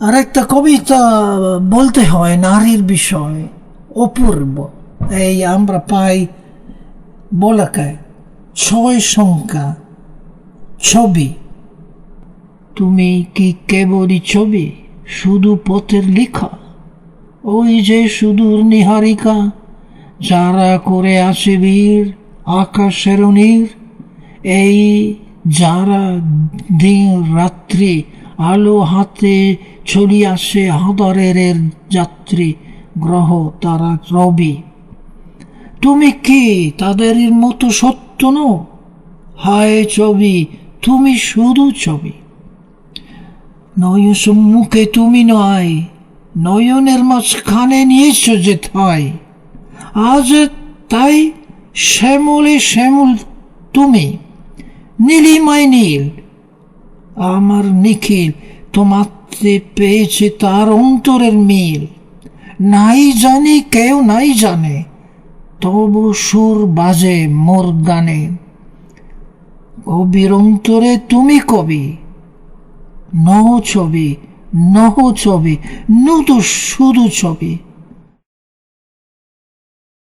আরেকটা কবিতা বলতে হয় নারীর বিষয়, অপূর্ব। এই আমরা পাই বলাকায় 6 সংখ্যা ছবি। তুমি কি কেবলই ছবি, শুধু পথের লেখা? ওই যে সুদূর নিহারিকা, যারা করে আসে বীর আকাশের নীর। এই যারা দিন রাত্রি আলো হাতে চলি আসে হাদারের যাত্রী গ্রহ তারা রবি। তুমি কি তাদের মতো সত্য নও? হায় ছবি, তুমি শুধু ছবি। নয়ন সম্মুখে তুমি নয়, নয়নের মাঝখানে নিয়েছ যে ঠাই। আজ তাই শ্যামলে শ্যামল তুমি, নীলিমায় নীল আমার নিখিল। তোমাতে পেয়েছে তার অন্তরের মিল। নাই জানি কেউ নাই জানে, তবু সুর বাজে মোর গানে। কবির অন্তরে তুমি কবি, নহ ছবি, নহ ছবি, নু তো শুধু ছবি।